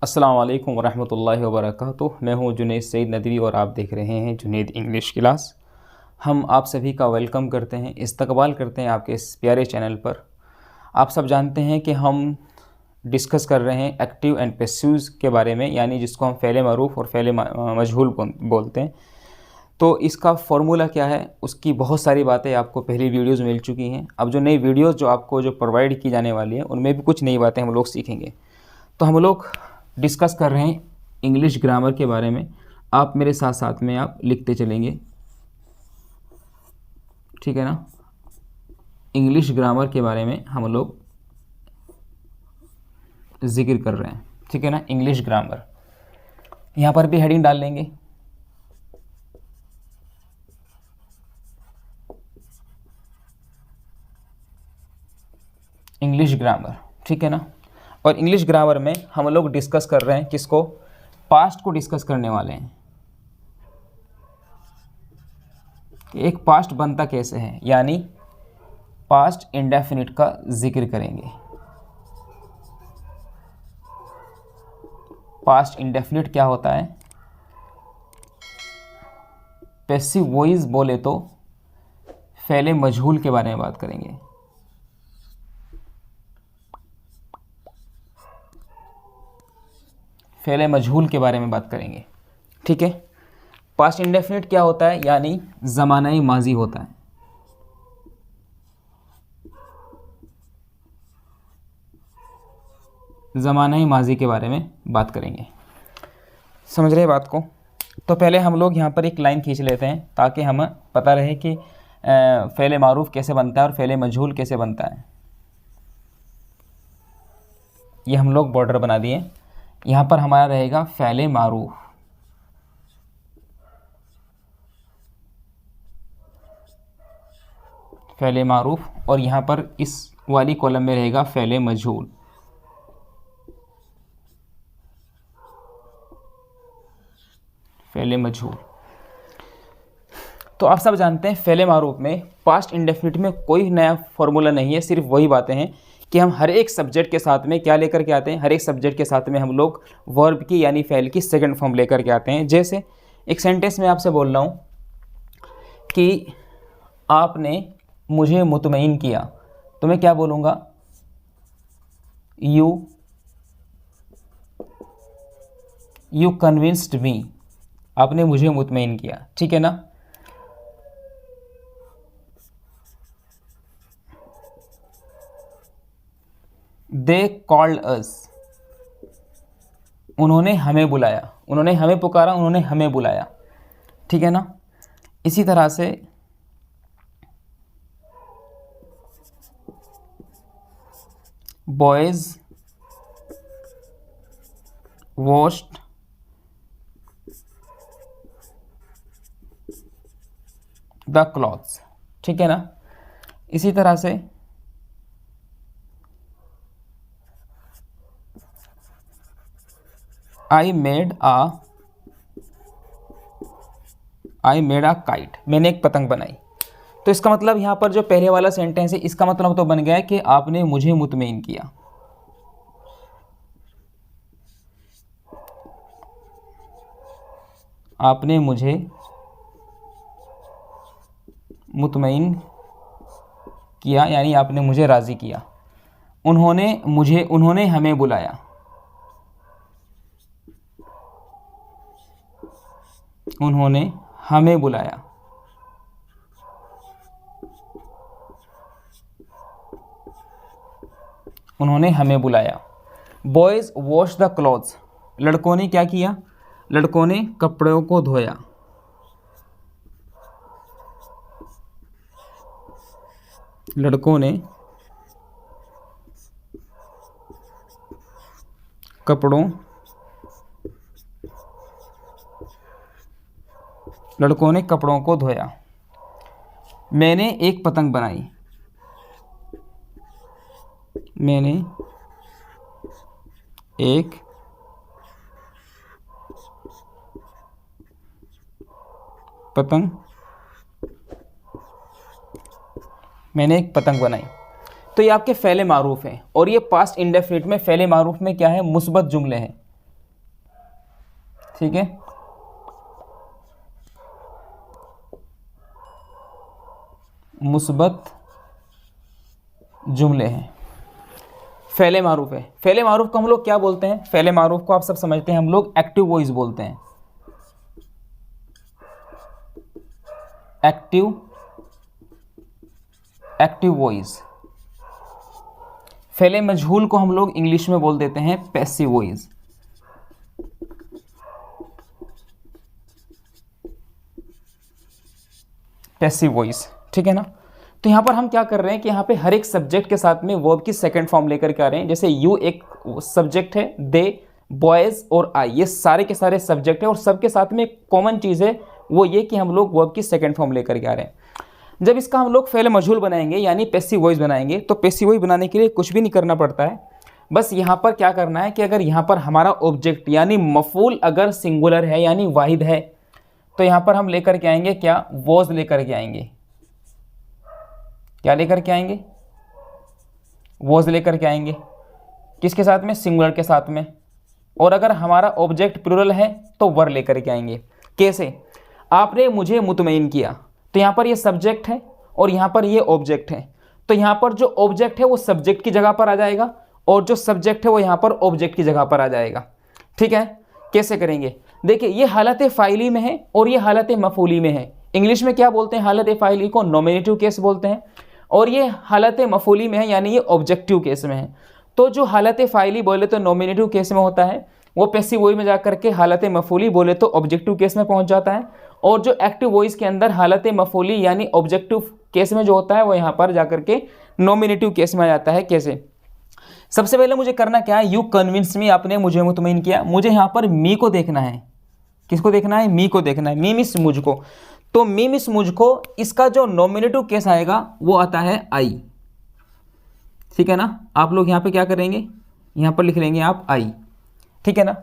अस्सलाम वालेकुम वरहमतुल्लाहि वबरकातुहू। मैं हूं जुनैद सईद नदवी और आप देख रहे हैं जुनैद इंग्लिश क्लास। हम आप सभी का वेलकम करते हैं, इस्तकबाल करते हैं आपके इस प्यारे चैनल पर। आप सब जानते हैं कि हम डिस्कस कर रहे हैं एक्टिव एंड पैसिव्स के बारे में, यानी जिसको हम फ़ेल मारूफ और फ़ेल मजहूल बोलते हैं। तो इसका फ़ॉर्मूला क्या है, उसकी बहुत सारी बातें आपको पहली वीडियोज़ मिल चुकी हैं। अब जो नई वीडियोज़ जो आपको प्रोवाइड की जाने वाली हैं, उनमें भी कुछ नई बातें हम लोग सीखेंगे। तो हम लोग डिस्कस कर रहे हैं इंग्लिश ग्रामर के बारे में। आप मेरे साथ साथ में आप लिखते चलेंगे, ठीक है ना। इंग्लिश ग्रामर के बारे में हम लोग जिक्र कर रहे हैं, ठीक है ना। इंग्लिश ग्रामर, यहाँ पर भी हेडिंग डाल लेंगे। इंग्लिश ग्रामर, ठीक है ना। और इंग्लिश ग्रामर में हम लोग डिस्कस कर रहे हैं किसको, पास्ट को डिस्कस करने वाले हैं कि एक पास्ट बनता कैसे है, यानी पास्ट इंडेफिनिट का जिक्र करेंगे। पास्ट इंडेफिनिट क्या होता है, पैसिव वॉइस बोले तो फ़ेल मजहूल के बारे में बात करेंगे। फ़ेल मजहूल के बारे में बात करेंगे, ठीक है। पास्ट इंडेफिनिट क्या होता है, यानी ज़मानाई माजी होता है। ज़मानाई माजी के बारे में बात करेंगे, समझ रहे बात को। तो पहले हम लोग यहाँ पर एक लाइन खींच लेते हैं ताकि हमें पता रहे कि फ़ेल मारूफ कैसे बनता है और फ़ेल मजहूल कैसे बनता है। ये हम लोग बॉर्डर बना दिए। यहाँ पर हमारा रहेगा फ़ेल मारूफ, फ़ेल मारूफ, और यहाँ पर इस वाली कॉलम में रहेगा फ़ेल मजहूल। फ़ेल मजहूल। तो आप सब जानते हैं फ़ेल मारूफ में पास्ट इंडेफिनिट में कोई नया फॉर्मूला नहीं है, सिर्फ वही बातें हैं कि हम हर एक सब्जेक्ट के साथ में क्या लेकर के आते हैं। हर एक सब्जेक्ट के साथ में हम लोग वर्ब की यानी फ़ेल की सेकंड फॉर्म लेकर के आते हैं। जैसे एक सेंटेंस में आपसे बोल रहा हूँ कि आपने मुझे मुतमईन किया, तो मैं क्या बोलूँगा, यू कन्विंस्ड मी। आपने मुझे मुतमईन किया, ठीक है ना। दे कॉल्ड अस, उन्होंने हमें बुलाया, उन्होंने हमें पुकारा, उन्होंने हमें बुलाया, ठीक है ना। इसी तरह से बॉयज वॉश्ड द क्लॉथ्स, ठीक है ना। इसी तरह से आई मेड अ काइट, मैंने एक पतंग बनाई। तो इसका मतलब यहाँ पर जो पहले वाला सेंटेंस है, इसका मतलब तो बन गया है कि आपने मुझे मुतमईन किया। आपने मुझे मुतमईन किया, यानी आपने मुझे राज़ी किया। उन्होंने हमें बुलाया, उन्होंने हमें बुलाया। उन्होंने हमें बुलाया। बॉयज़ वॉश द क्लॉथ्स, लड़कों ने क्या किया, लड़कों ने कपड़ों को धोया। लड़कों ने कपड़ों को धोया। मैंने एक पतंग बनाई, मैंने एक पतंग बनाई। तो ये आपके फ़ेल मारूफ हैं, और ये पास्ट इंडेफिनिट में फ़ेल मारूफ में क्या है, मुस्बत जुमले हैं। ठीक है, मुस्बत जुमले हैं। फ़ेले मारूफ है। फ़ेले मारूफ को हम लोग क्या बोलते हैं? फ़ेले मारूफ को आप सब समझते हैं, हम लोग एक्टिव वॉइस बोलते हैं। Active voice. फ़ेले मजहूल को हम लोग इंग्लिश में बोल देते हैं पैसिव वॉइस। पैसिव वॉइस, ठीक है ना। तो यहाँ पर हम क्या कर रहे हैं कि यहाँ पे हर एक सब्जेक्ट के साथ में वर्ब की सेकंड फॉर्म लेकर के आ रहे हैं। जैसे यू एक सब्जेक्ट है, दे, बॉयज़ और आई, ये सारे के सारे सब्जेक्ट है और सबके साथ में एक कॉमन चीज़ है, वो ये कि हम लोग वर्ब की सेकंड फॉर्म लेकर के आ रहे हैं। जब इसका हम लोग फ़ेल मजहूल बनाएंगे यानी पैसिव वॉइस बनाएंगे, तो पैसिव वॉइस बनाने के लिए कुछ भी नहीं करना पड़ता है। बस यहाँ पर क्या करना है कि अगर यहाँ पर हमारा ऑब्जेक्ट यानी मफूल अगर सिंगुलर है यानी वाहिद है, तो यहाँ पर हम लेकर के आएंगे क्या? वॉज लेकर के आएंगे। क्या लेकर के आएंगे? वॉज लेकर के आएंगे। किसके साथ में? सिंगुलर के साथ में। और अगर हमारा ऑब्जेक्ट प्लुरल है तो वर लेकर के आएंगे। कैसे? आपने मुझे मुतमईन किया, तो यहाँ पर ये सब्जेक्ट है और यहाँ पर ये ऑब्जेक्ट है, तो यहाँ पर जो ऑब्जेक्ट है वो सब्जेक्ट की जगह पर आ जाएगा और जो सब्जेक्ट है वो यहाँ पर ऑब्जेक्ट की जगह पर आ जाएगा। ठीक है, कैसे करेंगे? देखिए, ये हालत फ़ाइली में है और ये हालत मफूली में है। इंग्लिश में क्या बोलते हैं? हालत फ़ाइली को नॉमिनेटिव केस बोलते हैं और ये हालत मफूली में है यानी ये ऑब्जेक्टिव केस में है। तो जो हालत फ़ाइली बोले तो नॉमिनेटिव केस में होता है, वो पैसिव वॉइस में जाकर के हालत मफूली बोले तो ऑब्जेक्टिव केस में पहुंच जाता है। और जो एक्टिव वॉइस के अंदर हालत मफूली यानी ऑब्जेक्टिव केस में जो होता है वो यहाँ पर जाकर के नॉमिनेटिव केस में आ जाता है। कैसे? सबसे पहले मुझे करना क्या है? यू कन्विंस मी, आपने मुझे मुतमईन किया। मुझे यहाँ पर मी को देखना है। किसको देखना है? मी को देखना है। मी मिस मुझको। तो मी मिस मुझको, इसका जो नॉमिनेटिव केस आएगा वो आता है आई। ठीक है ना। आप लोग यहाँ पे क्या करेंगे? यहाँ पर लिख लेंगे आप आई। ठीक है ना।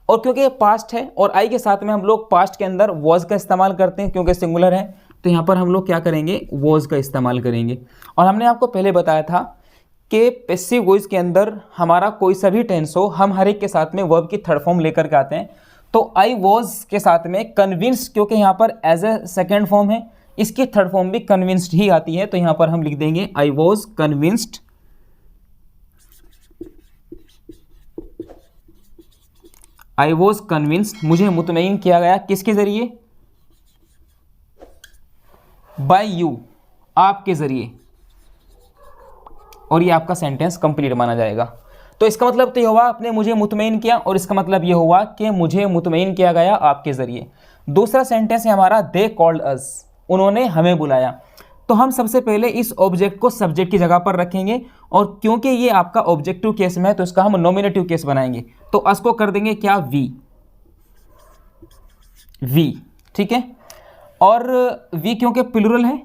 और क्योंकि ये पास्ट है और आई के साथ में हम लोग पास्ट के अंदर वॉज का इस्तेमाल करते हैं क्योंकि सिंगुलर है, तो यहाँ पर हम लोग क्या करेंगे? वॉज का इस्तेमाल करेंगे। और हमने आपको पहले बताया था कि पैसिव वॉइस के अंदर हमारा कोई सा भी टेंस हो, हम हर एक के साथ में वर्ब की थर्ड फॉर्म लेकर के आते हैं। तो आई वॉज के साथ में कन्विंस्ड, क्योंकि यहाँ पर एज ए सेकेंड फॉर्म है, इसकी थर्ड फॉर्म भी कन्विंस्ड ही आती है, तो यहाँ पर हम लिख देंगे I was convinced. I was convinced, मुझे मुतमईन किया गया। किसके ज़रिए? बाय यू, आपके ज़रिए। और ये आपका सेंटेंस कंप्लीट माना जाएगा। तो इसका मतलब तो ये हुआ आपने मुझे मुतमईन किया, और इसका मतलब ये हुआ कि मुझे मुतमईन किया गया आपके ज़रिए। दूसरा सेंटेंस है हमारा दे कॉल्ड अस, उन्होंने हमें बुलाया। तो हम सबसे पहले इस ऑब्जेक्ट को सब्जेक्ट की जगह पर रखेंगे, और क्योंकि ये आपका ऑब्जेक्टिव केस में है तो इसका हम नॉमिनेटिव केस बनाएंगे। तो अस को कर देंगे क्या? वी। वी, ठीक है। और वी क्योंकि प्लुरल है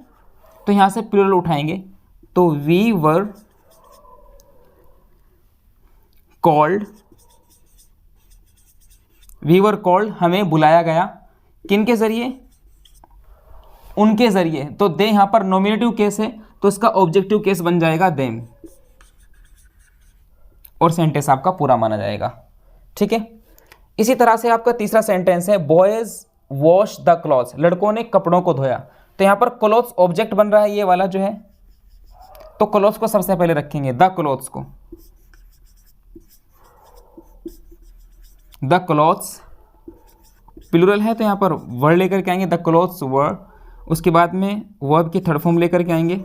तो यहाँ से प्लुरल उठाएंगे, तो we were called. We were called, हमें बुलाया गया। किन के ज़रिए? उनके ज़रिए। तो दे यहाँ पर नॉमिनेटिव केस है तो इसका ऑब्जेक्टिव केस बन जाएगा देम, और सेंटेंस आपका पूरा माना जाएगा। ठीक है। इसी तरह से आपका तीसरा सेंटेंस है बॉयज वॉश द क्लॉथ्स, लड़कों ने कपड़ों को धोया। तो यहाँ पर क्लॉथ्स ऑब्जेक्ट बन रहा है, ये वाला जो है, तो क्लॉथ्स को सबसे पहले रखेंगे, द क्लॉथ्स को। द क्लॉथ्स प्लुरल है तो यहाँ पर वर्ड लेकर के आएंगे, द क्लॉथ्स वर। उसके बाद में वर्ब की थर्ड फॉर्म लेकर के आएंगे,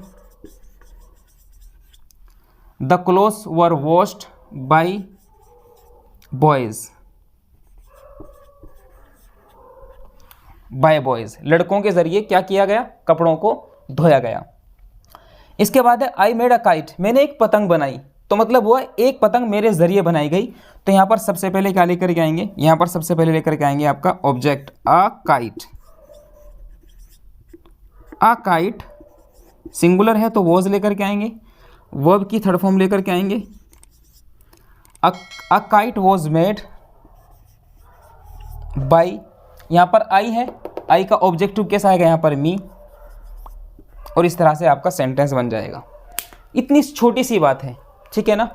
the clothes were washed by boys. By boys, लड़कों के जरिए क्या किया गया? कपड़ों को धोया गया। इसके बाद है आई मेड अ काइट, मैंने एक पतंग बनाई। तो मतलब हुआ एक पतंग मेरे जरिए बनाई गई। तो यहाँ पर सबसे पहले क्या लेकर के आएंगे? यहाँ पर सबसे पहले लेकर के आएंगे आपका object a kite. A kite singular है तो वॉज लेकर के आएंगे, वर्ब की थर्ड फॉर्म लेकर के आएंगे, a kite was made by. यहाँ पर आई है, आई का ऑब्जेक्टिव केस आएगा यहाँ पर मी, और इस तरह से आपका सेंटेंस बन जाएगा। इतनी छोटी सी बात है, ठीक है ना।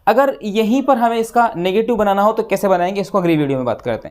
अगर यहीं पर हमें इसका नेगेटिव बनाना हो तो कैसे बनाएंगे, इसको अगली वीडियो में बात करते हैं।